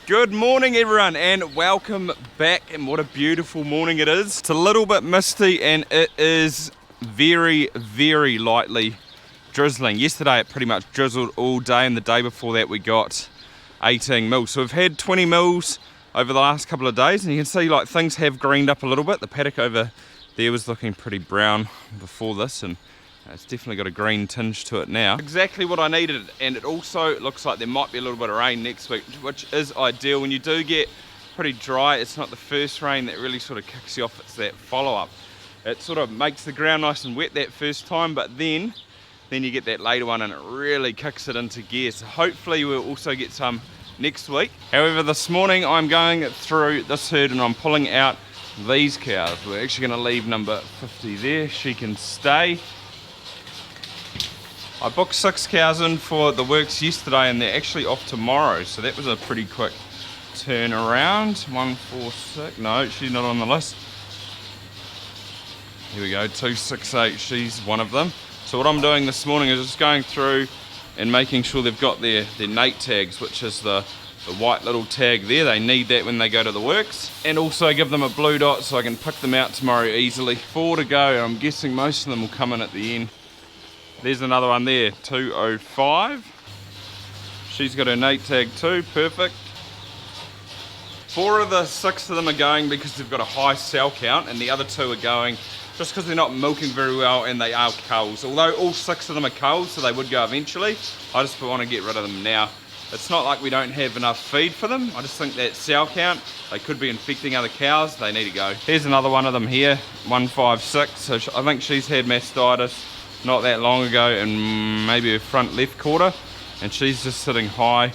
Good morning everyone and welcome back, and what a beautiful morning it is. It's a little bit misty and it is very lightly drizzling. Yesterday it pretty much drizzled all day, and the day before that we got 18 mils. So we've had 20 mils over the last couple of days, and you can see like things have greened up a little bit. The paddock over there was looking pretty brown before this, and it's definitely got a green tinge to it now. Exactly what I needed, and it also looks like there might be a little bit of rain next week, which is ideal. When you do get pretty dry, it's not the first rain that really sort of kicks you off, it's that follow-up. It sort of makes the ground nice and wet that first time, but then you get that later one and it really kicks it into gear. So hopefully we'll also get some next week. However, this morning I'm going through this herd and I'm pulling out these cows. We're actually going to leave number 50 there, she can stay. I booked 6 cows in for the works yesterday and they're actually off tomorrow, so that was a pretty quick turnaround. 146, no, she's not on the list. Here we go, 268, she's one of them. So what I'm doing this morning is just going through and making sure they've got their Nate tags, which is the white little tag there. They need that when they go to the works. And also give them a blue dot so I can pick them out tomorrow easily. 4 to go, I'm guessing most of them will come in at the end. There's another one there, 205. She's got her Nate tag too, perfect. 4 of the 6 of them are going because they've got a high cell count, and the other 2 are going just because they're not milking very well and they are culls. Although all 6 of them are culls, so they would go eventually. I just want to get rid of them now. It's not like we don't have enough feed for them. I just think that cell count, they could be infecting other cows, they need to go. Here's another one of them here, 156. So I think she's had mastitis not that long ago, and maybe her front left quarter, and she's just sitting high.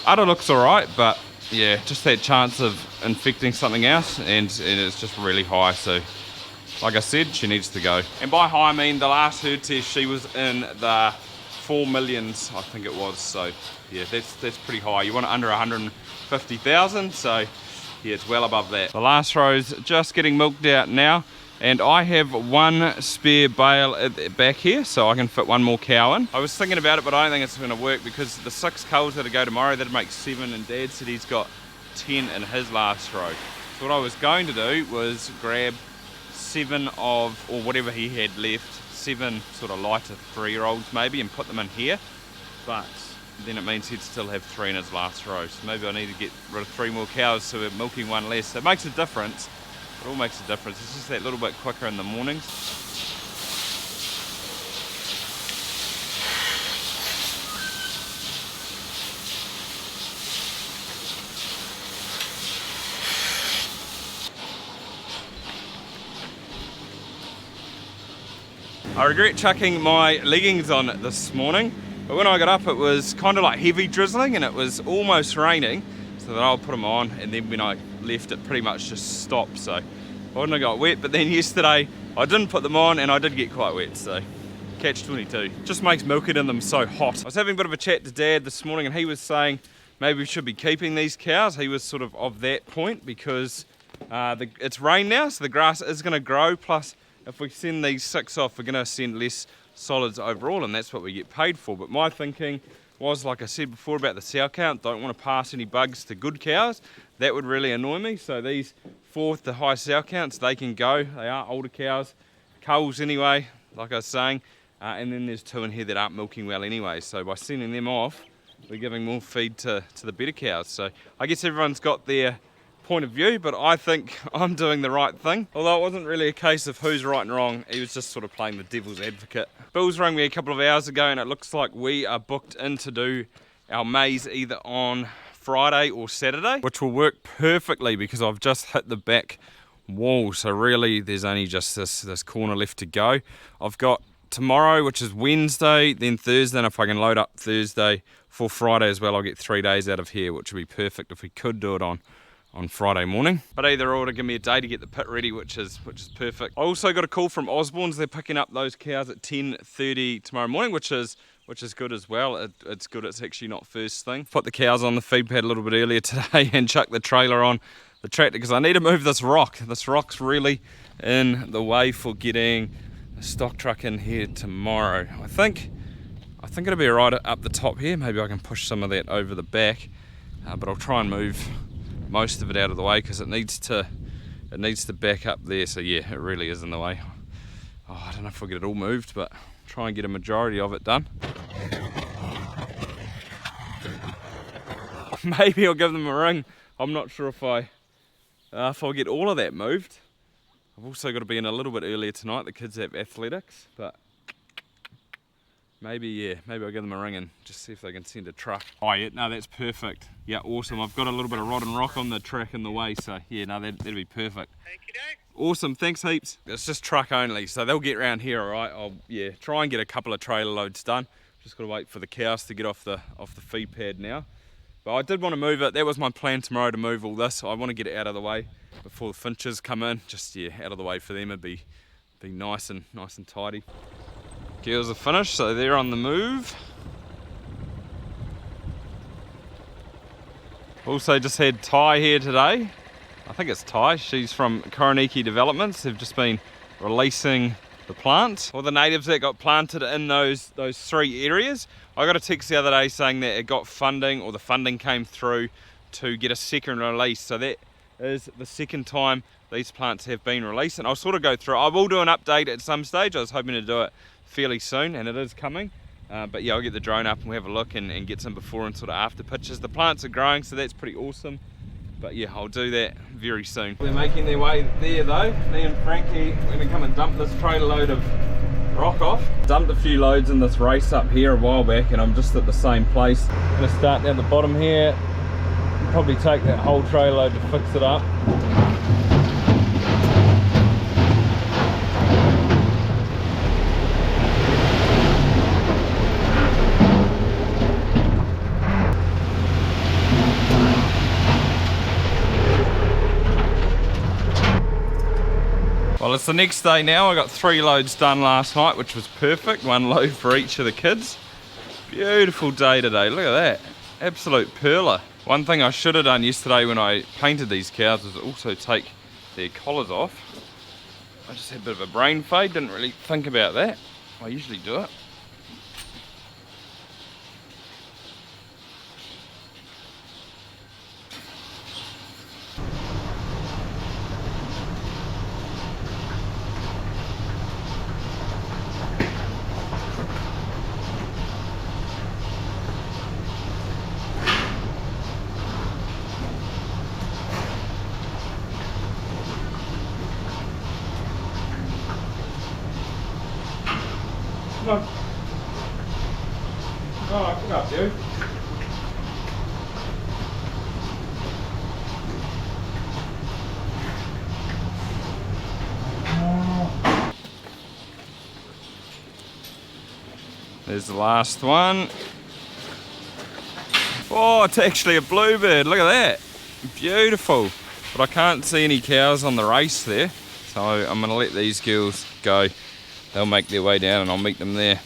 Udder looks alright, but yeah, just that chance of infecting something else, and it's just really high. So like I said, she needs to go. And by high I mean the last herd test she was in the 4 millions, I think it was. So yeah, that's pretty high. You want it under 150,000, so yeah, it's well above that. The last row's just getting milked out now, and I have 1 spare bale at the back here, so I can fit 1 more cow in. I was thinking about it, but I don't think it's going to work because the 6 culls that go tomorrow, that'd make 7, and Dad said he's got 10 in his last row. So what I was going to do was grab 7 of, or whatever he had left, 7 sort of lighter 3-year-olds maybe, and put them in here. But then it means he'd still have 3 in his last row. So maybe I need to get rid of 3 more cows so we're milking 1 less. So it makes a difference. It all makes a difference. It's just that little bit quicker in the mornings. I regret chucking my leggings on this morning, but when I got up it was kind of like heavy drizzling and it was almost raining, so then I'll put them on, and then when I left it pretty much just stopped, so I wouldn't have got wet. But then yesterday I didn't put them on and I did get quite wet, so catch 22. Just makes milking in them so hot. I was having a bit of a chat to Dad this morning and he was saying maybe we should be keeping these cows. He was sort of that point because it's rain now, so the grass is going to grow, plus if we send these 6 off we're going to send less solids overall, and that's what we get paid for. But my thinking was, like I said before about the sow count, don't want to pass any bugs to good cows. That would really annoy me. So these 4 with the high sow counts, they can go. They are older cows, culls anyway, like I was saying, and then there's 2 in here that aren't milking well anyway. So by sending them off, we're giving more feed to the better cows. So I guess everyone's got their point of view, but I think I'm doing the right thing. Although it wasn't really a case of who's right and wrong, he was just sort of playing the devil's advocate. Bill's rang me a couple of hours ago and it looks like we are booked in to do our maize either on Friday or Saturday, which will work perfectly because I've just hit the back wall, so really there's only just this corner left to go. I've got tomorrow, which is Wednesday, then Thursday, and if I can load up Thursday for Friday as well, I'll get 3 days out of here, which would be perfect if we could do it on Friday morning. But either or, to give me a day to get the pit ready, which is perfect. I also got a call from Osborne's. They're picking up those cows at 10:30 tomorrow morning, which is good as well. It's good it's actually not first thing. Put the cows on the feed pad a little bit earlier today and chuck the trailer on the tractor because I need to move this rock. This rock's really in the way for getting a stock truck in here tomorrow. I think I think it'll be right up the top here. Maybe I can push some of that over the back, but I'll try and move most of it out of the way because it needs to back up there. So yeah, it really is in the way. Oh, I don't know if I'll get it all moved, but try and get a majority of it done. Maybe I'll give them a ring. I'm not sure if I'll get all of that moved. I've also got to be in a little bit earlier tonight. The kids have athletics, but maybe I'll give them a ring and just see if they can send a truck. Oh yeah, no, that's perfect. Yeah, awesome. I've got a little bit of rod and rock on the track in the way, so yeah, no, that'd be perfect. Awesome, thanks heaps. It's just truck only, so they'll get around here, all right. I'll try and get a couple of trailer loads done. Just got to wait for the cows to get off the feed pad now. But I did want to move it. That was my plan tomorrow, to move all this. I want to get it out of the way before the finches come in. Just out of the way for them. It'd be nice and tidy. Girls are finished, so they're on the move. Also just had Ty here today. I think it's Ty. She's from Koroniki Developments. They've just been releasing the plant. All the natives that got planted in those 3 areas. I got a text the other day saying that it got funding, or the funding came through to get a second release. So that is the second time these plants have been released. And I'll sort of go through. I will do an update at some stage. I was hoping to do it fairly soon, and it is coming. But yeah, I'll get the drone up and we'll have a look and get some before and sort of after pictures. The plants are growing, so that's pretty awesome. But yeah, I'll do that very soon. They're making their way there though. Me and Frankie, we're gonna come and dump this trailer load of rock off. Dumped a few loads in this race up here a while back, and I'm just at the same place. I'm gonna start down the bottom here. Probably take that whole trailer load to fix it up. Well, it's the next day now. I got 3 loads done last night, which was perfect. 1 load for each of the kids. Beautiful day today. Look at that. Absolute perler. One thing I should have done yesterday when I painted these cows was also take their collars off. I just had a bit of a brain fade. Didn't really think about that. I usually do it. Come on. Oh, good up, dude. There's the last one. Oh, it's actually a bluebird. Look at that. Beautiful. But I can't see any cows on the race there, so I'm going to let these girls go. They'll make their way down and I'll meet them there.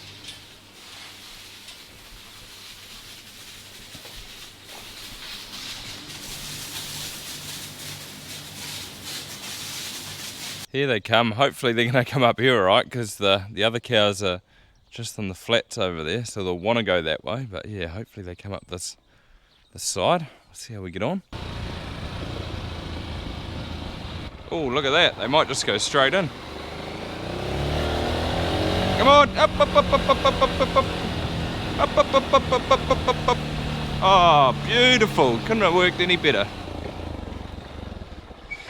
Here they come. Hopefully they're going to come up here, alright, because the other cows are just on the flats over there, so they'll want to go that way. But yeah, hopefully they come up this side. We'll see how we get on. Oh, look at that. They might just go straight in. Come on, up, up, up, up, up, up, up, up, up, up, up, up, up, up, up, up, up. Oh, beautiful. Couldn't have worked any better.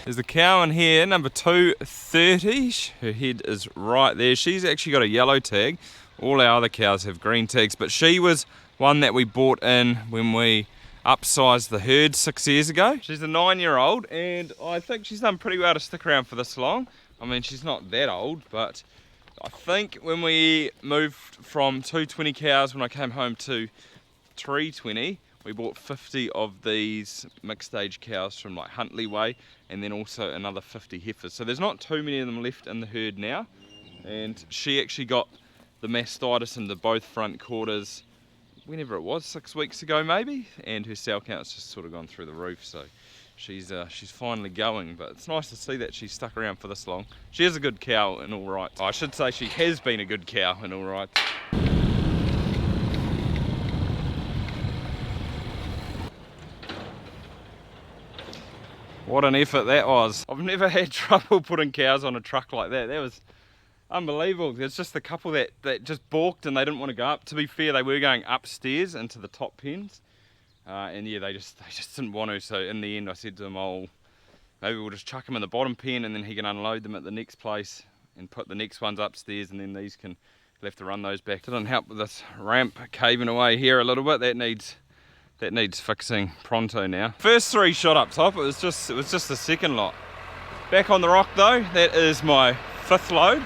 There's the cow in here, number 230. Her head is right there. She's actually got a yellow tag. All our other cows have green tags, but she was one that we bought in when we upsized the herd 6 years ago. She's a 9-year-old, and I think she's done pretty well to stick around for this long. I mean, she's not that old, but I think when we moved from 220 cows when I came home to 320, we bought 50 of these mixed age cows from like Huntley Way, and then also another 50 heifers. So there's not too many of them left in the herd now. And she actually got the mastitis in both front quarters whenever it was, 6 weeks ago maybe, and her cell count's just sort of gone through the roof. So she's finally going, but it's nice to see that she's stuck around for this long. She is a good cow in all right. I should say she has been a good cow in all right. What an effort that was. I've never had trouble putting cows on a truck like that. That was unbelievable. There's just a couple that just balked and they didn't want to go up. To be fair, they were going upstairs into the top pens. And yeah, they just didn't want to. So in the end, I said to them, oh, maybe we'll just chuck them in the bottom pen and then he can unload them at the next place and put the next ones upstairs, and then these can, he'll have to run those back. Didn't help with this ramp caving away here a little bit. That needs fixing pronto now. First 3 shot up top, it was just the second lot. Back on the rock though, that is my 5th load.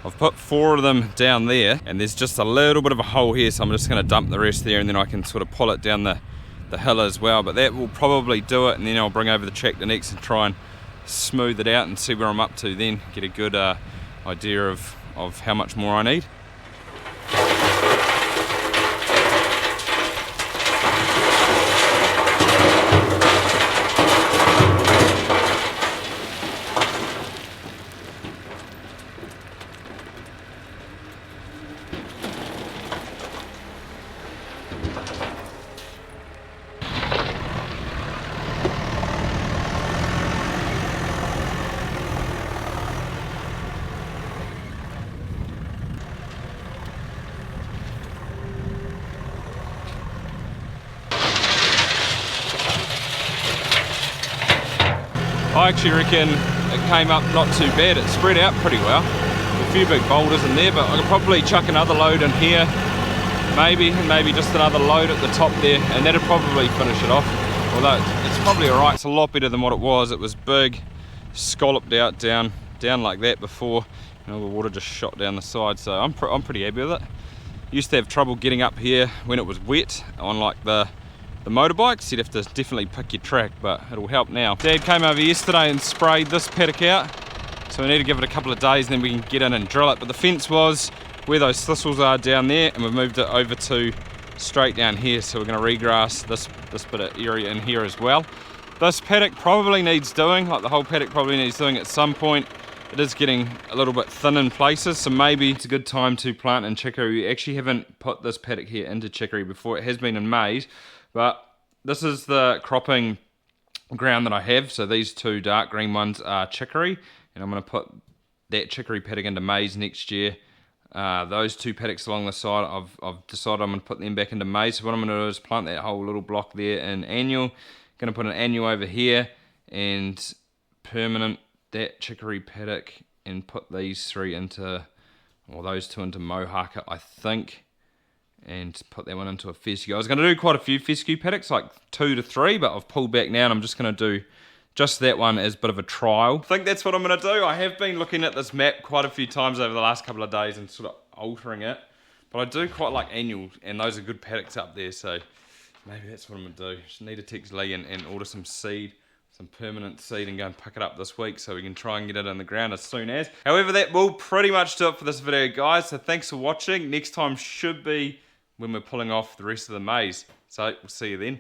I've put 4 of them down there, and there's just a little bit of a hole here, so I'm just going to dump the rest there, and then I can sort of pull it down the hill as well. But that will probably do it, and then I'll bring over the tractor next and try and smooth it out and see where I'm up to then, get a good idea of how much more I need. I actually reckon it came up not too bad. It spread out pretty well. A few big boulders in there, but I could probably chuck another load in here, maybe just another load at the top there, and that'd probably finish it off. Although it's probably alright. It's a lot better than what it was. It was big, scalloped out down like that before. You know, the water just shot down the side, so I'm pretty happy with it. Used to have trouble getting up here when it was wet on like the motorbikes. You'd have to definitely pick your track, but it'll help now. Dad came over yesterday and sprayed this paddock out, so we need to give it a couple of days and then we can get in and drill it. But the fence was where those thistles are down there, and we've moved it over to straight down here, so we're going to regrass this bit of area in here as well. This paddock probably needs doing, like the whole paddock probably needs doing at some point. It is getting a little bit thin in places, so maybe it's a good time to plant in chicory. We actually haven't put this paddock here into chicory before. It has been in maize, but this is the cropping ground that I have. So these 2 dark green ones are chicory, and I'm going to put that chicory paddock into maize next year. Those 2 paddocks along the side, I've decided I'm going to put them back into maize. So what I'm going to do is plant that whole little block there in annual. Going to put an annual over here and permanent that chicory paddock, and put these 3 into, or those 2 into mohaka, I think, and put that one into a fescue. I was going to do quite a few fescue paddocks, like 2 to 3, but I've pulled back now and I'm just going to do just that one as a bit of a trial. I think that's what I'm going to do. I have been looking at this map quite a few times over the last couple of days and sort of altering it, but I do quite like annual, and those are good paddocks up there, so maybe that's what I'm going to do. Just need to text Lee and order some seed, some permanent seed, and go and pick it up this week so we can try and get it in the ground as soon as. However, that will pretty much do it for this video, guys, so thanks for watching. Next time should be when we're pulling off the rest of the maize. So we'll see you then.